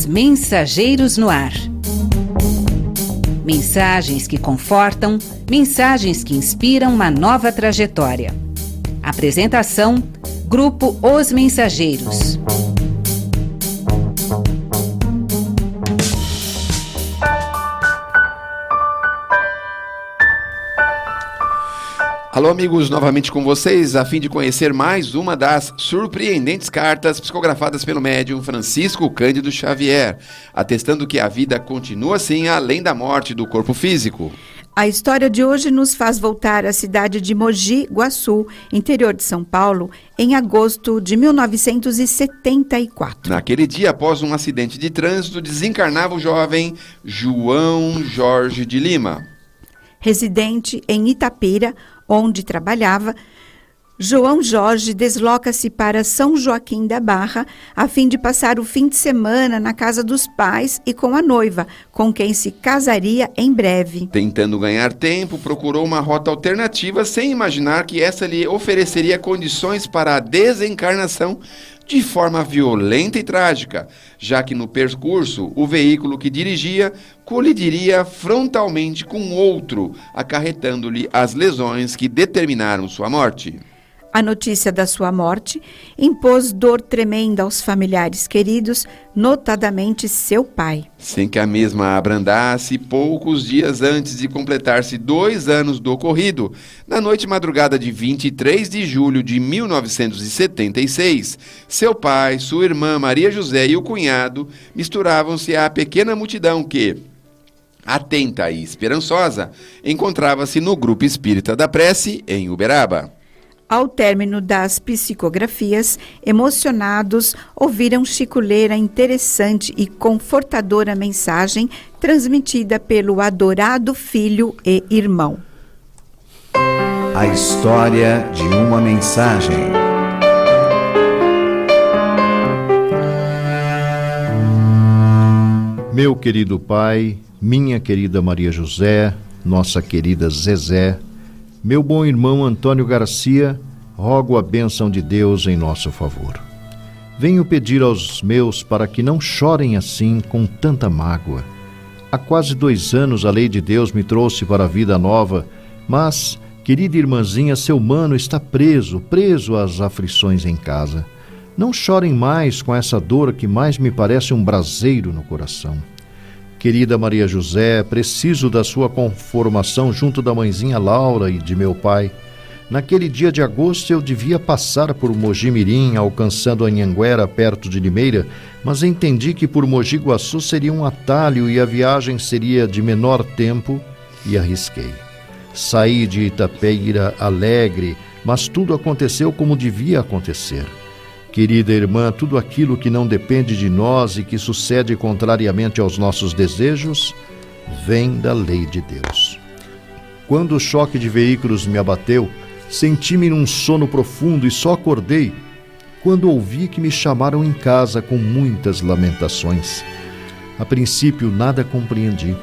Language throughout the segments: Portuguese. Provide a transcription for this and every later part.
Os Mensageiros no Ar. Mensagens que confortam, mensagens que inspiram uma nova trajetória. Apresentação: Grupo Os Mensageiros. Alô, amigos, novamente com vocês, a fim de conhecer mais uma das surpreendentes cartas psicografadas pelo médium Francisco Cândido Xavier, atestando que a vida continua assim além da morte do corpo físico. A história de hoje nos faz voltar à cidade de Mogi Guaçu, interior de São Paulo, em agosto de 1974. Naquele dia, após um acidente de trânsito, desencarnava o jovem João Jorge de Lima. Residente em Itapira, onde trabalhava, João Jorge desloca-se para São Joaquim da Barra a fim de passar o fim de semana na casa dos pais e com a noiva, com quem se casaria em breve. Tentando ganhar tempo, procurou uma rota alternativa sem imaginar que essa lhe ofereceria condições para a desencarnação de forma violenta e trágica, já que no percurso o veículo que dirigia colidiria frontalmente com outro, acarretando-lhe as lesões que determinaram sua morte. A notícia da sua morte impôs dor tremenda aos familiares queridos, notadamente seu pai. Sem que a mesma abrandasse, poucos dias antes de completar-se 2 anos do ocorrido, na noite madrugada de 23 de julho de 1976, seu pai, sua irmã Maria José e o cunhado misturavam-se à pequena multidão que, atenta e esperançosa, encontrava-se no Grupo Espírita da Prece, em Uberaba. Ao término das psicografias, emocionados, ouviram Chico ler a interessante e confortadora mensagem transmitida pelo adorado filho e irmão. A história de uma mensagem. Meu querido pai, minha querida Maria José, nossa querida Zezé, meu bom irmão Antônio Garcia, rogo a bênção de Deus em nosso favor. Venho pedir aos meus para que não chorem assim com tanta mágoa. Há quase 2 anos a lei de Deus me trouxe para a vida nova, mas, querida irmãzinha, seu mano está preso às aflições em casa. Não chorem mais com essa dor que mais me parece um braseiro no coração. Querida Maria José, preciso da sua conformação junto da mãezinha Laura e de meu pai. Naquele dia de agosto eu devia passar por Mogi Mirim, alcançando Anhanguera, perto de Limeira, mas entendi que por Mogi Guaçu seria um atalho e a viagem seria de menor tempo e arrisquei. Saí de Itapeira alegre, mas tudo aconteceu como devia acontecer. Querida irmã, tudo aquilo que não depende de nós e que sucede contrariamente aos nossos desejos, vem da lei de Deus. Quando o choque de veículos me abateu, senti-me num sono profundo e só acordei quando ouvi que me chamaram em casa com muitas lamentações. A princípio nada compreendi.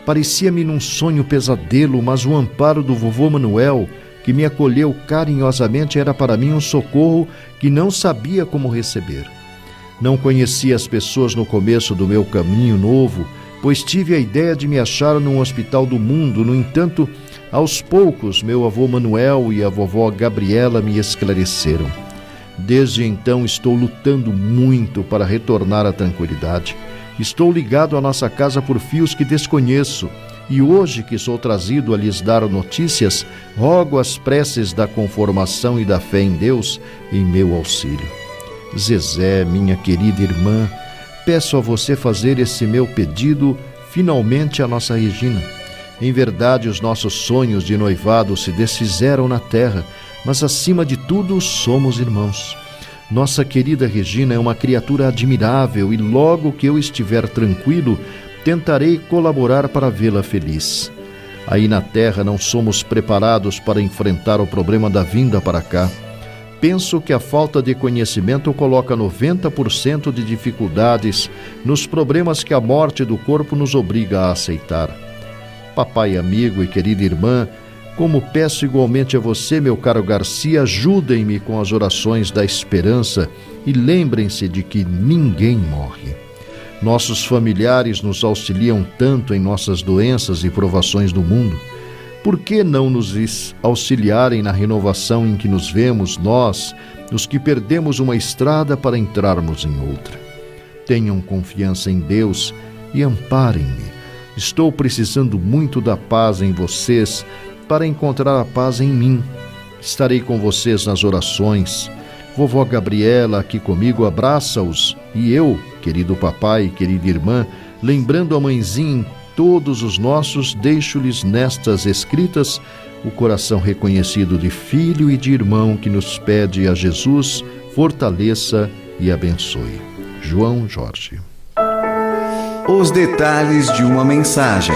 Parecia-me num sonho pesadelo, mas o amparo do vovô Manuel, que me acolheu carinhosamente, era para mim um socorro que não sabia como receber. Não conhecia as pessoas no começo do meu caminho novo, pois tive a ideia de me achar num hospital do mundo. No entanto, aos poucos, meu avô Manuel e a vovó Gabriela me esclareceram. Desde então estou lutando muito para retornar à tranquilidade. Estou ligado à nossa casa por fios que desconheço, e hoje que sou trazido a lhes dar notícias, rogo as preces da conformação e da fé em Deus em meu auxílio. Zezé, minha querida irmã, peço a você fazer esse meu pedido finalmente à nossa Regina. Em verdade, os nossos sonhos de noivado se desfizeram na terra, mas acima de tudo somos irmãos. Nossa querida Regina é uma criatura admirável e logo que eu estiver tranquilo, tentarei colaborar para vê-la feliz. Aí na terra não somos preparados para enfrentar o problema da vinda para cá. Penso que a falta de conhecimento coloca 90% de dificuldades nos problemas que a morte do corpo nos obriga a aceitar. Papai amigo e querida irmã, como peço igualmente a você, meu caro Garcia, ajudem-me com as orações da esperança e lembrem-se de que ninguém morre. Nossos familiares nos auxiliam tanto em nossas doenças e provações do mundo. Por que não nos auxiliarem na renovação em que nos vemos nós, os que perdemos uma estrada para entrarmos em outra? Tenham confiança em Deus e amparem-me. Estou precisando muito da paz em vocês para encontrar a paz em mim. Estarei com vocês nas orações. Vovó Gabriela aqui comigo abraça-os e eu, querido papai e querida irmã, lembrando a mãezinha em todos os nossos, deixo-lhes nestas escritas o coração reconhecido de filho e de irmão que nos pede a Jesus, fortaleça e abençoe. João Jorge. Os detalhes de uma mensagem.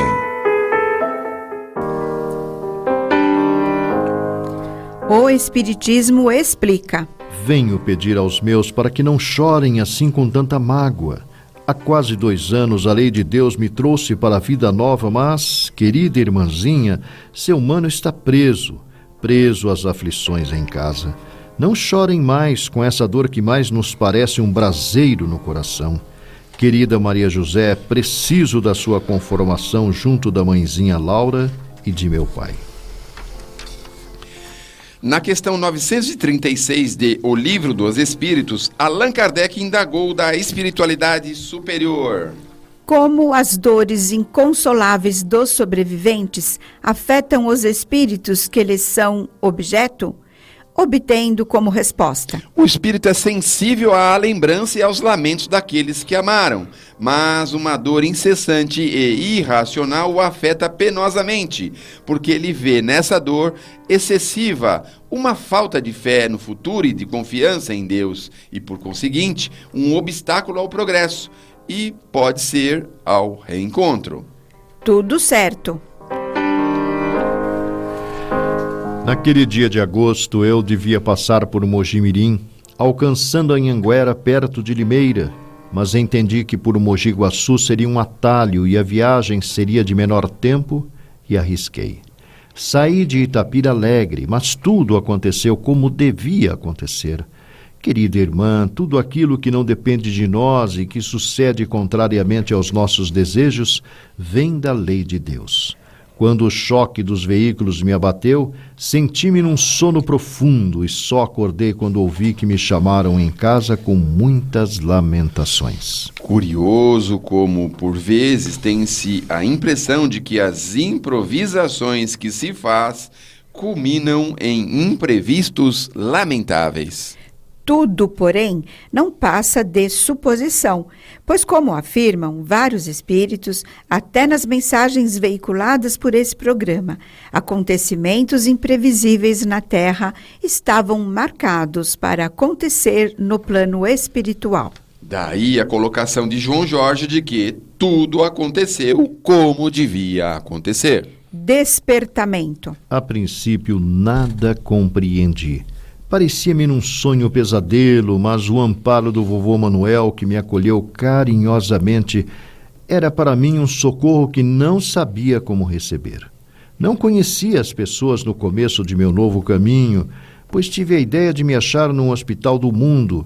O Espiritismo explica. Venho pedir aos meus para que não chorem assim com tanta mágoa. Há quase 2 anos a lei de Deus me trouxe para a vida nova, mas, querida irmãzinha, seu mano está preso às aflições em casa. Não chorem mais com essa dor que mais nos parece um braseiro no coração. Querida Maria José, preciso da sua conformação junto da mãezinha Laura e de meu pai. Na questão 936 de O Livro dos Espíritos, Allan Kardec indagou da espiritualidade superior. Como as dores inconsoláveis dos sobreviventes afetam os espíritos que lhes são objeto? Obtendo como resposta. O espírito é sensível à lembrança e aos lamentos daqueles que amaram, mas uma dor incessante e irracional o afeta penosamente, porque ele vê nessa dor excessiva uma falta de fé no futuro e de confiança em Deus, e por conseguinte, um obstáculo ao progresso, e pode ser ao reencontro. Tudo certo. Naquele dia de agosto, eu devia passar por Mogi-mirim, alcançando a Anhanguera perto de Limeira, mas entendi que por Mogi Guaçu seria um atalho e a viagem seria de menor tempo e arrisquei. Saí de Itapira alegre, mas tudo aconteceu como devia acontecer. Querida irmã, tudo aquilo que não depende de nós e que sucede contrariamente aos nossos desejos, vem da lei de Deus. Quando o choque dos veículos me abateu, senti-me num sono profundo e só acordei quando ouvi que me chamaram em casa com muitas lamentações. Curioso como, por vezes, tem-se a impressão de que as improvisações que se faz culminam em imprevistos lamentáveis. Tudo, porém, não passa de suposição, pois, como afirmam vários espíritos, até nas mensagens veiculadas por esse programa, acontecimentos imprevisíveis na Terra estavam marcados para acontecer no plano espiritual. Daí a colocação de João Jorge de que tudo aconteceu como devia acontecer. Despertamento. A princípio, nada compreendi. Parecia-me num sonho pesadelo, mas o amparo do vovô Manuel, que me acolheu carinhosamente, era para mim um socorro que não sabia como receber. Não conhecia as pessoas no começo de meu novo caminho, pois tive a ideia de me achar num hospital do mundo.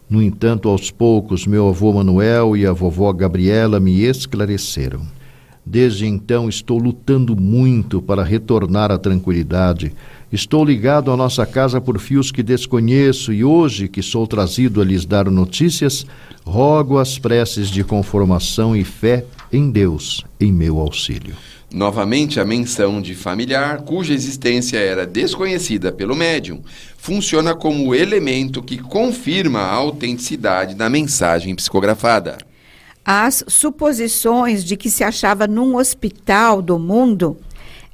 No entanto, aos poucos, meu avô Manuel e a vovó Gabriela me esclareceram. Desde então, estou lutando muito para retornar à tranquilidade. Estou ligado à nossa casa por fios que desconheço e hoje, que sou trazido a lhes dar notícias, rogo as preces de conformação e fé em Deus, em meu auxílio. Novamente, a menção de familiar, cuja existência era desconhecida pelo médium, funciona como elemento que confirma a autenticidade da mensagem psicografada. As suposições de que se achava num hospital do mundo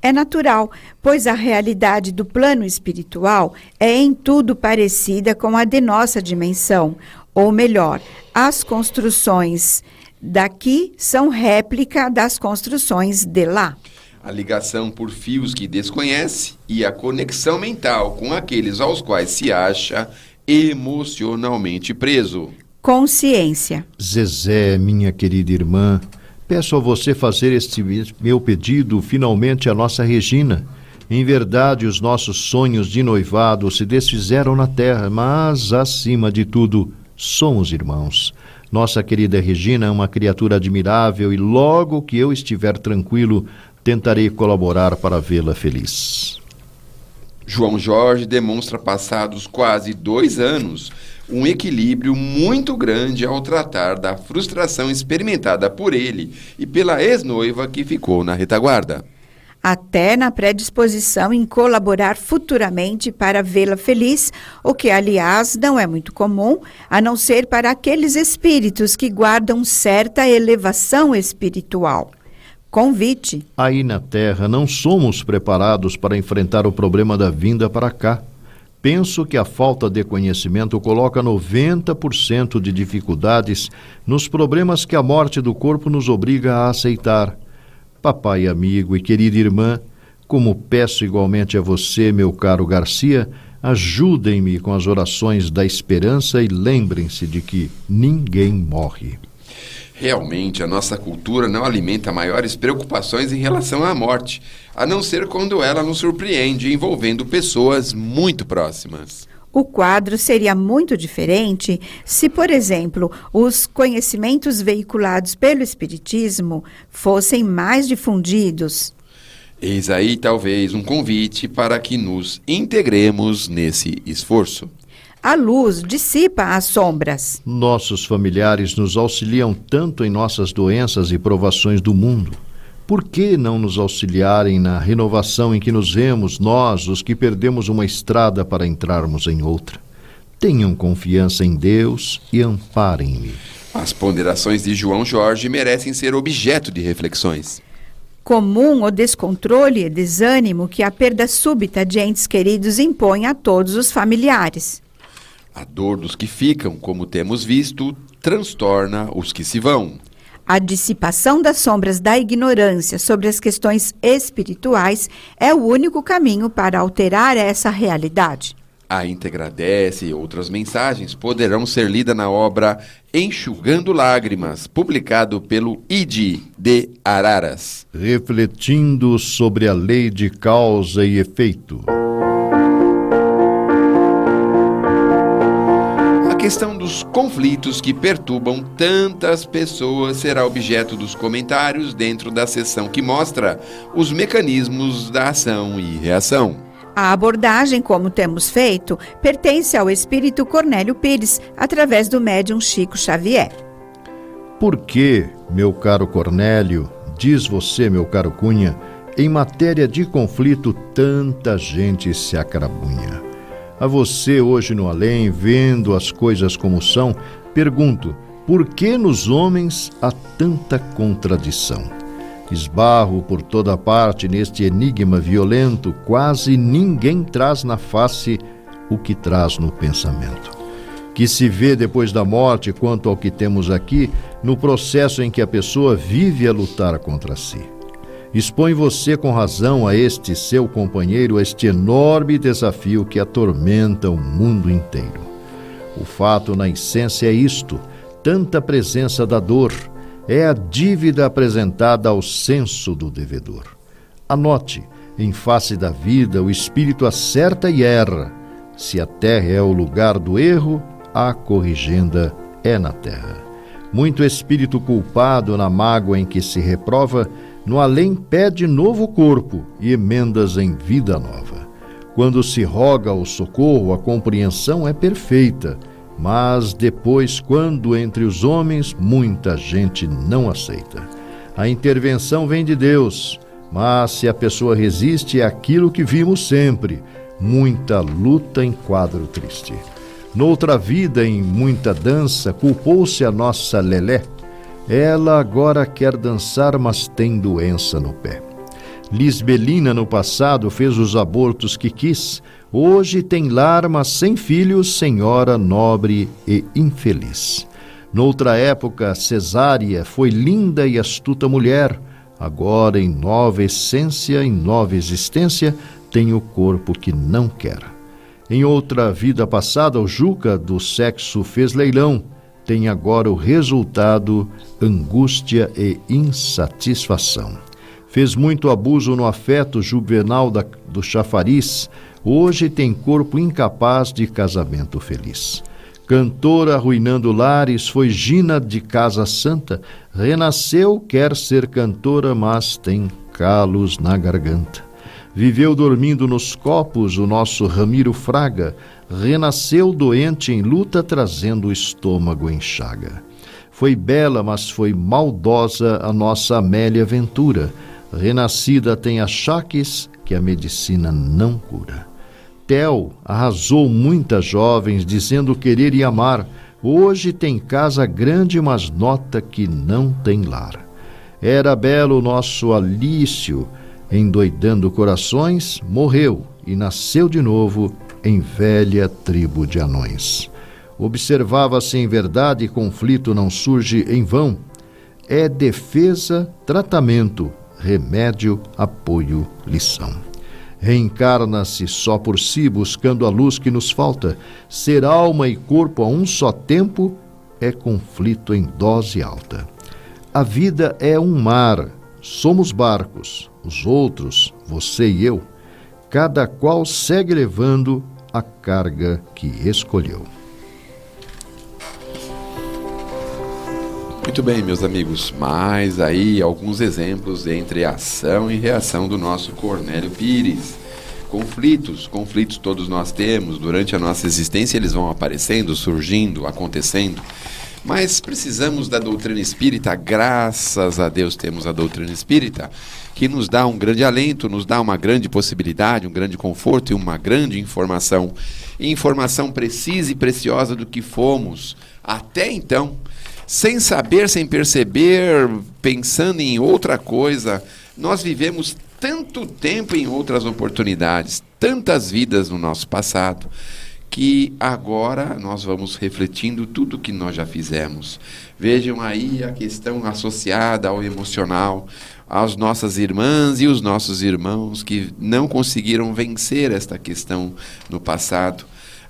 é natural, pois a realidade do plano espiritual é em tudo parecida com a de nossa dimensão, ou melhor, as construções daqui são réplica das construções de lá. A ligação por fios que desconhece e a conexão mental com aqueles aos quais se acha emocionalmente preso. Consciência. Zezé, minha querida irmã, peço a você fazer este meu pedido finalmente à nossa Regina. Em verdade, os nossos sonhos de noivado se desfizeram na terra, mas, acima de tudo, somos irmãos. Nossa querida Regina é uma criatura admirável e logo que eu estiver tranquilo, tentarei colaborar para vê-la feliz. João Jorge demonstra passados quase 2 anos um equilíbrio muito grande ao tratar da frustração experimentada por ele e pela ex-noiva que ficou na retaguarda. Até na predisposição em colaborar futuramente para vê-la feliz, o que, aliás, não é muito comum, a não ser para aqueles espíritos que guardam certa elevação espiritual. Convite. Aí na Terra não somos preparados para enfrentar o problema da vinda para cá. Penso que a falta de conhecimento coloca 90% de dificuldades nos problemas que a morte do corpo nos obriga a aceitar. Papai amigo e querida irmã, como peço igualmente a você, meu caro Garcia, ajudem-me com as orações da esperança e lembrem-se de que ninguém morre. Realmente, a nossa cultura não alimenta maiores preocupações em relação à morte, a não ser quando ela nos surpreende envolvendo pessoas muito próximas. O quadro seria muito diferente se, por exemplo, os conhecimentos veiculados pelo Espiritismo fossem mais difundidos. Eis aí, talvez, um convite para que nos integremos nesse esforço. A luz dissipa as sombras. Nossos familiares nos auxiliam tanto em nossas doenças e provações do mundo. Por que não nos auxiliarem na renovação em que nos vemos, nós, os que perdemos uma estrada para entrarmos em outra? Tenham confiança em Deus e amparem-me. As ponderações de João Jorge merecem ser objeto de reflexões. Comum o descontrole e desânimo que a perda súbita de entes queridos impõe a todos os familiares. A dor dos que ficam, como temos visto, transtorna os que se vão. A dissipação das sombras da ignorância sobre as questões espirituais é o único caminho para alterar essa realidade. A íntegra dessa e outras mensagens poderão ser lidas na obra Enxugando Lágrimas, publicado pelo ID de Araras. Refletindo sobre a lei de causa e efeito. A questão dos conflitos que perturbam tantas pessoas será objeto dos comentários dentro da seção que mostra os mecanismos da ação e reação. A abordagem, como temos feito, pertence ao espírito Cornélio Pires, através do médium Chico Xavier. Por que, meu caro Cornélio, diz você, meu caro Cunha, em matéria de conflito tanta gente se acarabunha? A você hoje no além, vendo as coisas como são, pergunto, por que nos homens há tanta contradição? Esbarro por toda parte neste enigma violento, quase ninguém traz na face o que traz no pensamento. Que se vê depois da morte, quanto ao que temos aqui, no processo em que a pessoa vive a lutar contra si. Expõe você com razão a este seu companheiro este enorme desafio que atormenta o mundo inteiro. O fato na essência é isto, tanta presença da dor, é a dívida apresentada ao senso do devedor. Anote, em face da vida o espírito acerta e erra. Se a terra é o lugar do erro, a corrigenda é na terra. Muito espírito culpado na mágoa em que se reprova, no além pede novo corpo e emendas em vida nova. Quando se roga o socorro, a compreensão é perfeita, mas depois, quando entre os homens, muita gente não aceita. A intervenção vem de Deus, mas se a pessoa resiste, é aquilo que vimos sempre, muita luta em quadro triste. Noutra vida, em muita dança, culpou-se a nossa Lelé. Ela agora quer dançar, mas tem doença no pé. Lisbelina no passado fez os abortos que quis, hoje tem lar, mas sem filhos, senhora nobre e infeliz. Noutra época, Cesária foi linda e astuta mulher, agora em nova essência, em nova existência, tem o corpo que não quer. Em outra vida passada, o Juca do sexo fez leilão, tem agora o resultado, angústia e insatisfação. Fez muito abuso no afeto juvenal do chafariz, hoje tem corpo incapaz de casamento feliz. Cantora arruinando lares, foi Gina de Casa Santa. Renasceu, quer ser cantora, mas tem calos na garganta. Viveu dormindo nos copos o nosso Ramiro Fraga. Renasceu doente em luta, trazendo o estômago em chaga. Foi bela, mas foi maldosa a nossa Amélia Ventura. Renascida tem achaques que a medicina não cura. Tel arrasou muitas jovens, dizendo querer e amar. Hoje tem casa grande, mas nota que não tem lar. Era belo o nosso Alício, endoidando corações, morreu e nasceu de novo em velha tribo de anões. Observava-se em verdade, conflito não surge em vão. É defesa, tratamento, remédio, apoio, lição. Reencarna-se só por si, buscando a luz que nos falta. Ser alma e corpo a um só tempo é conflito em dose alta. A vida é um mar, somos barcos, os outros, você e eu. Cada qual segue levando a carga que escolheu. Muito bem, meus amigos, mais aí alguns exemplos entre ação e reação do nosso Cornélio Pires. Conflitos todos nós temos, durante a nossa existência eles vão aparecendo, surgindo, acontecendo, mas precisamos da doutrina espírita. Graças a Deus temos a doutrina espírita, que nos dá um grande alento, nos dá uma grande possibilidade, um grande conforto e uma grande informação. Informação precisa e preciosa do que fomos até então, sem saber, sem perceber, pensando em outra coisa. Nós vivemos tanto tempo em outras oportunidades, tantas vidas no nosso passado, que agora nós vamos refletindo tudo que nós já fizemos. Vejam aí a questão associada ao emocional, às nossas irmãs e os nossos irmãos que não conseguiram vencer esta questão no passado.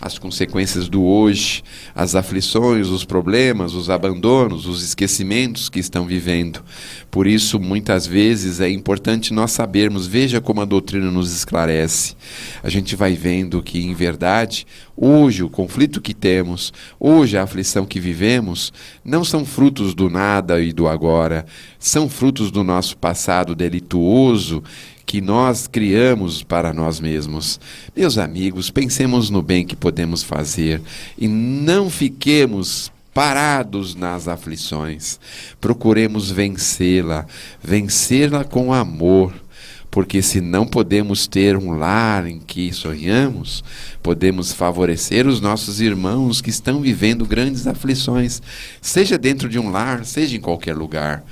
As consequências do hoje, as aflições, os problemas, os abandonos, os esquecimentos que estão vivendo. Por isso, muitas vezes, é importante nós sabermos, veja como a doutrina nos esclarece. A gente vai vendo que, em verdade, hoje o conflito que temos, hoje a aflição que vivemos, não são frutos do nada e do agora, são frutos do nosso passado delituoso, que nós criamos para nós mesmos. Meus amigos, pensemos no bem que podemos fazer e não fiquemos parados nas aflições. Procuremos vencê-la com amor, porque se não podemos ter um lar em que sonhamos, podemos favorecer os nossos irmãos que estão vivendo grandes aflições, seja dentro de um lar, seja em qualquer lugar.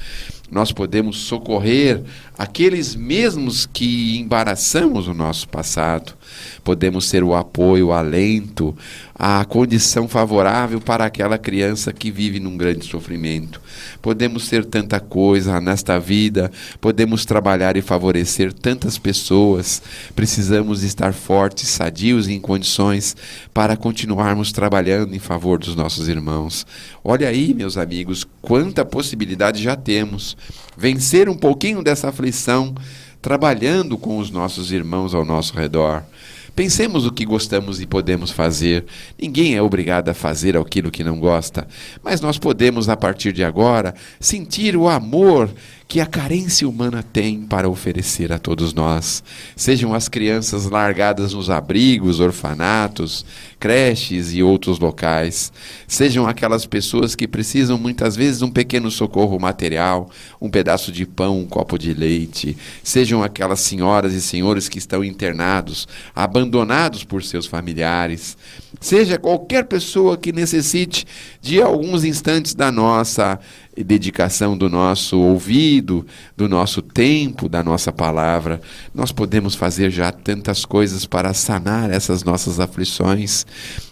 Nós podemos socorrer aqueles mesmos que embaraçamos o nosso passado. Podemos ser o apoio, o alento, a condição favorável para aquela criança que vive num grande sofrimento. Podemos ser tanta coisa nesta vida, podemos trabalhar e favorecer tantas pessoas. Precisamos estar fortes, sadios e em condições para continuarmos trabalhando em favor dos nossos irmãos. Olha aí, meus amigos, quanta possibilidade já temos. Vencer um pouquinho dessa aflição, trabalhando com os nossos irmãos ao nosso redor. Pensemos o que gostamos e podemos fazer. Ninguém é obrigado a fazer aquilo que não gosta, mas nós podemos, a partir de agora, sentir o amor que a carência humana tem para oferecer a todos nós. Sejam as crianças largadas nos abrigos, orfanatos, creches e outros locais. Sejam aquelas pessoas que precisam muitas vezes de um pequeno socorro material, um pedaço de pão, um copo de leite. Sejam aquelas senhoras e senhores que estão internados, abandonados por seus familiares. Seja qualquer pessoa que necessite de alguns instantes da nossa dedicação, do nosso ouvido, do nosso tempo, da nossa palavra. Nós podemos fazer já tantas coisas para sanar essas nossas aflições.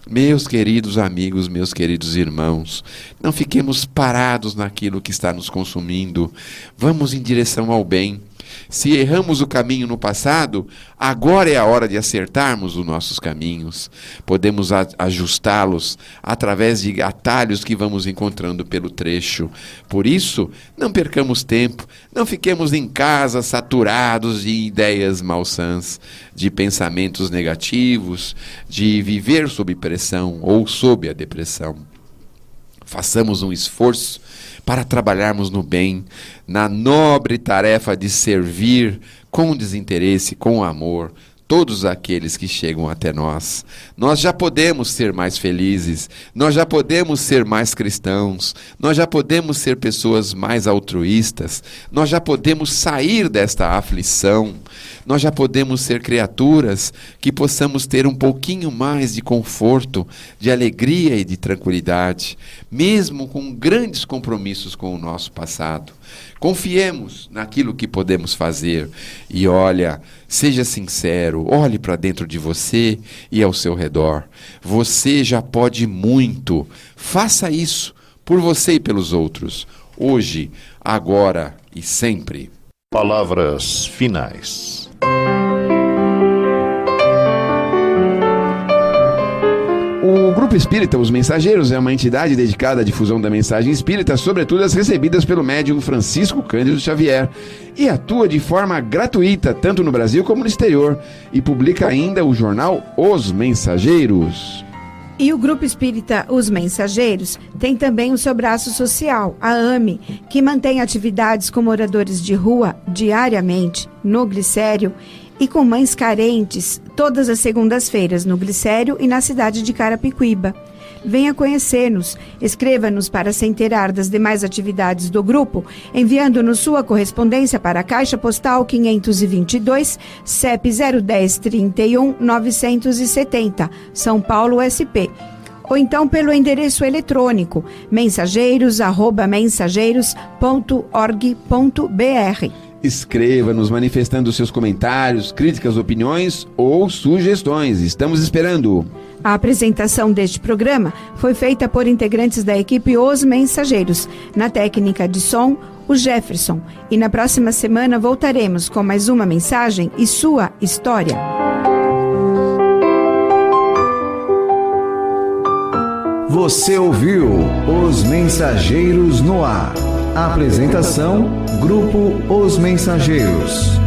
Meus queridos amigos, meus queridos irmãos, não fiquemos parados naquilo que está nos consumindo. Vamos em direção ao bem. Se erramos o caminho no passado, agora é a hora de acertarmos os nossos caminhos. Podemos ajustá-los através de atalhos que vamos encontrando pelo trecho. Por isso, não percamos tempo, não fiquemos em casa saturados de ideias malsãs, de pensamentos negativos, de viver sob pressão ou sob a depressão. Façamos um esforço para trabalharmos no bem, na nobre tarefa de servir com desinteresse, com amor, todos aqueles que chegam até nós. Nós já podemos ser mais felizes, nós já podemos ser mais cristãos, nós já podemos ser pessoas mais altruístas, nós já podemos sair desta aflição, nós já podemos ser criaturas que possamos ter um pouquinho mais de conforto, de alegria e de tranquilidade, mesmo com grandes compromissos com o nosso passado. Confiemos naquilo que podemos fazer e olha, seja sincero, olhe para dentro de você e ao seu redor. Você já pode muito. Faça isso por você e pelos outros, hoje, agora e sempre. Palavras finais. O Grupo Espírita Os Mensageiros é uma entidade dedicada à difusão da mensagem espírita, sobretudo as recebidas pelo médium Francisco Cândido Xavier, e atua de forma gratuita, tanto no Brasil como no exterior, e publica ainda o jornal Os Mensageiros. E o Grupo Espírita Os Mensageiros tem também o seu braço social, a AME, que mantém atividades com moradores de rua diariamente no Glicério e com mães carentes todas as segundas-feiras no Glicério e na cidade de Carapicuíba. Venha conhecer-nos, escreva-nos para se inteirar das demais atividades do grupo, enviando-nos sua correspondência para a Caixa Postal 522, CEP 010 31 970, São Paulo, SP. Ou então pelo endereço eletrônico mensageiros@mensageiros.org.br. Escreva-nos manifestando seus comentários, críticas, opiniões ou sugestões. Estamos esperando. A apresentação deste programa foi feita por integrantes da equipe Os Mensageiros. Na técnica de som, o Jefferson. E na próxima semana voltaremos com mais uma mensagem e sua história. Você ouviu Os Mensageiros no Ar. Apresentação: Grupo Os Mensageiros.